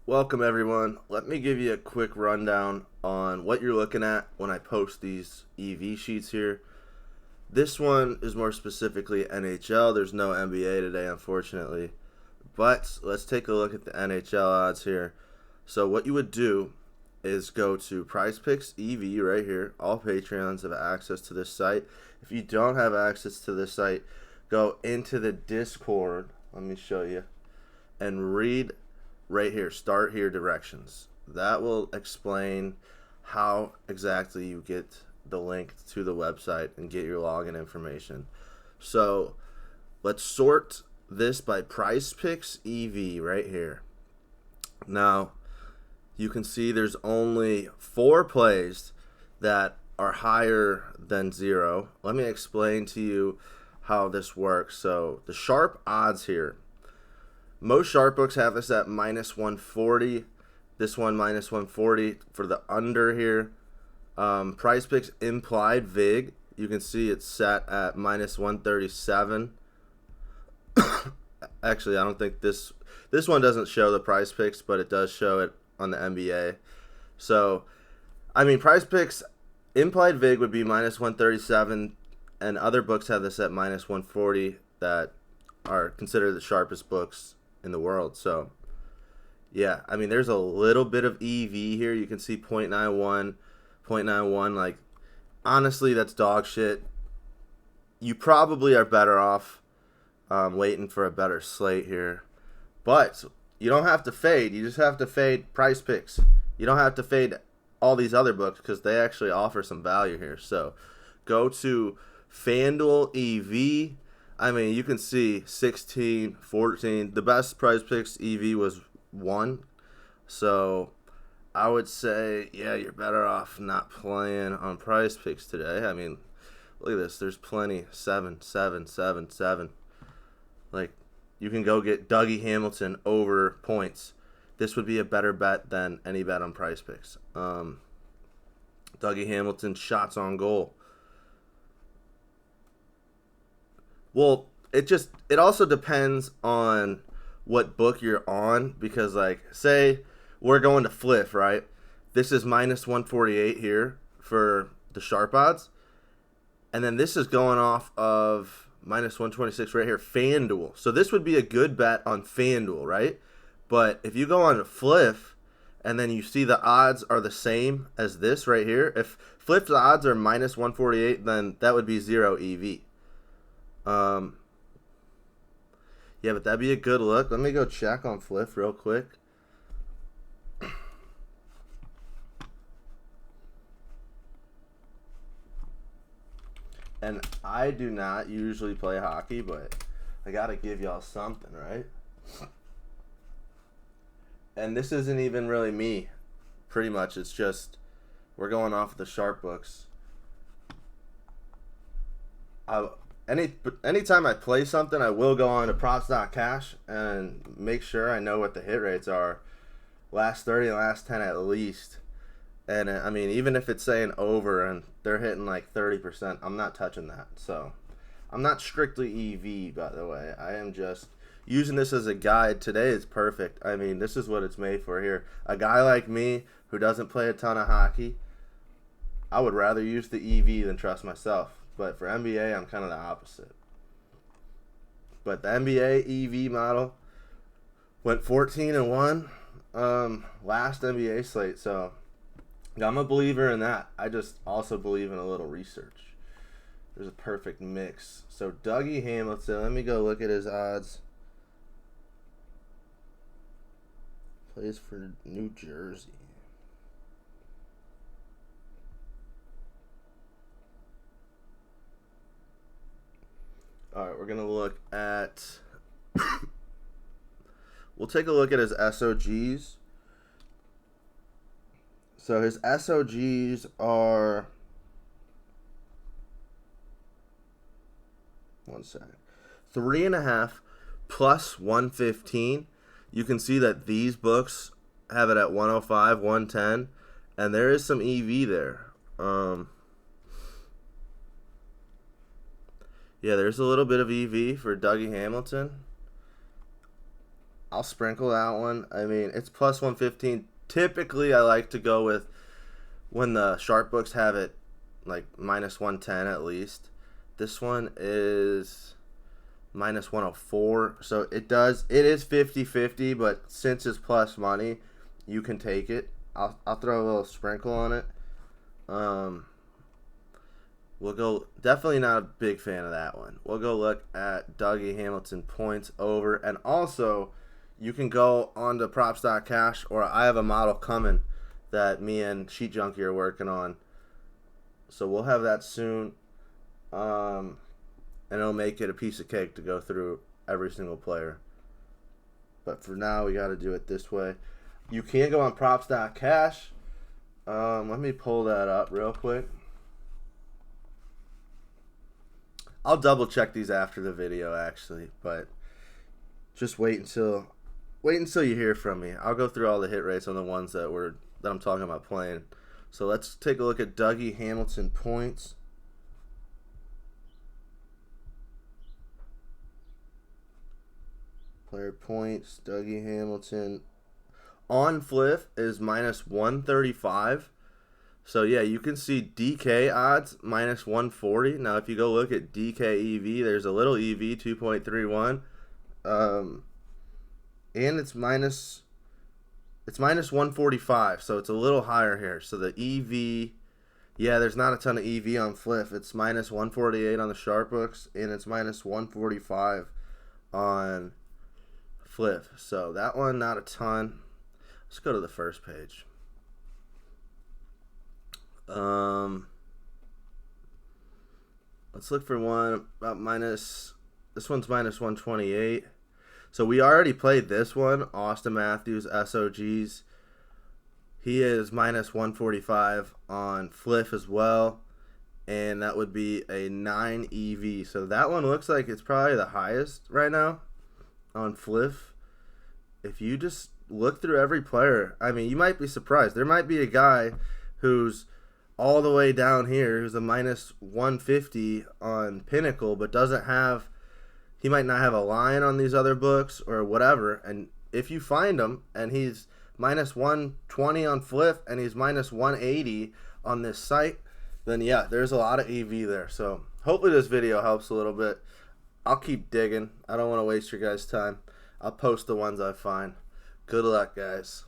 Welcome everyone. Let me give you a quick rundown on what you're looking at when I post these EV sheets here. This one is more specifically NHL. There's no NBA today, unfortunately. But let's take a look at the NHL odds here. So what you would do is go to PrizePicks EV right here. All Patreons have access to this site. If you don't have access to this site, go into the Discord. Let me show you. And read right here, start here directions. That will explain how exactly you get the link to the website and get your login information. So let's sort this by PrizePicks EV right here. Now you can see there's only 4 plays that are higher than 0. Let me explain to you how this works. So the sharp odds here, most sharp books have this at minus 140. This one minus 140 for the under here. PrizePicks implied VIG, you can see it's set at minus 137. Actually, I don't think this one doesn't show the PrizePicks, but it does show it on the NBA. So, I mean, PrizePicks implied VIG would be minus 137, and other books have this at minus 140 that are considered the sharpest books in the world. So yeah, I mean, there's a little bit of EV here. You can see 0.91, 0.91. Like, honestly, that's dog shit. You probably are better off waiting for a better slate here. But you don't have to fade. You just have to fade PrizePicks. You don't have to fade all these other books because they actually offer some value here. So go to FanDuel EV. I mean, you can see 16, 14. The best PrizePicks EV was 1. So I would say, yeah, you're better off not playing on PrizePicks today. I mean, look at this. There's plenty. 7, 7, 7, 7. Like, you can go get Dougie Hamilton over points. This would be a better bet than any bet on PrizePicks. Dougie Hamilton shots on goal. Well, it also depends on what book you're on, because, like, say we're going to Fliff, right? This is minus 148 here for the sharp odds, and then this is going off of minus 126 right here, FanDuel. So this would be a good bet on FanDuel, right? But if you go on to Fliff and then you see the odds are the same as this right here, if Fliff's odds are minus 148, then that would be 0 EV. Yeah, but that'd be a good look. Let me go check on Fliff real quick. And I do not usually play hockey, but I gotta give y'all something, right? And this isn't even really me, pretty much. It's just we're going off of the sharp books. Anytime I play something, I will go on to props.cash and make sure I know what the hit rates are. Last 30 and last 10 at least. And I mean, even if it's saying over and they're hitting like 30%, I'm not touching that. So I'm not strictly EV, by the way. I am just using this as a guide. Today is perfect. I mean, this is what it's made for here. A guy like me who doesn't play a ton of hockey, I would rather use the EV than trust myself. But for NBA, I'm kind of the opposite. But the NBA EV model went 14-1 last NBA slate. So I'm a believer in that. I just also believe in a little research. There's a perfect mix. So Dougie Hamilton, let me go look at his odds. Plays for New Jersey. All right, we're going to look at... we'll take a look at his SOGs. So his SOGs are... One second. 3.5 plus 115. You can see that these books have it at 105, 110. And there is some EV there. Yeah, there's a little bit of EV for Dougie Hamilton. I'll sprinkle that one. I mean, it's plus 115. Typically, I like to go with when the sharp books have it like minus 110 at least. This one is minus 104. So it is 50-50, but since it's plus money, you can take it. I'll throw a little sprinkle on it. We'll go, definitely not a big fan of that one. We'll go look at Dougie Hamilton points over. And also, you can go on to props.cash, or I have a model coming that me and Sheet Junkie are working on. So we'll have that soon. And it'll make it a piece of cake to go through every single player. But for now, we got to do it this way. You can go on props.cash. Let me pull that up real quick. I'll double check these after the video actually, but just wait until you hear from me. I'll go through all the hit rates on the ones that I'm talking about playing. So let's take a look at Dougie Hamilton points. Player points, Dougie Hamilton. On Fliff is minus 135. So, yeah, you can see DK odds, minus 140. Now, if you go look at DK EV, there's a little EV, 2.31. And it's minus 145, so it's a little higher here. So, the EV, yeah, there's not a ton of EV on Fliff. It's minus 148 on the sharp books, and it's minus 145 on Fliff. So, that one, not a ton. Let's go to the first page. Let's look for one about this one's minus 128. So we already played this one, Austin Matthews, SOGs. He is minus 145 on Fliff as well, and that would be a 9 EV. So that one looks like it's probably the highest right now on Fliff. If you just look through every player, I mean, you might be surprised. There might be a guy who's all the way down here who's a minus 150 on Pinnacle, but he might not have a line on these other books or whatever. And if you find him and he's minus 120 on Fliff and he's minus 180 on this site, then yeah, there's a lot of EV there. So hopefully this video helps a little bit. I'll keep digging. I don't want to waste your guys' time. I'll post the ones I find. Good luck, guys.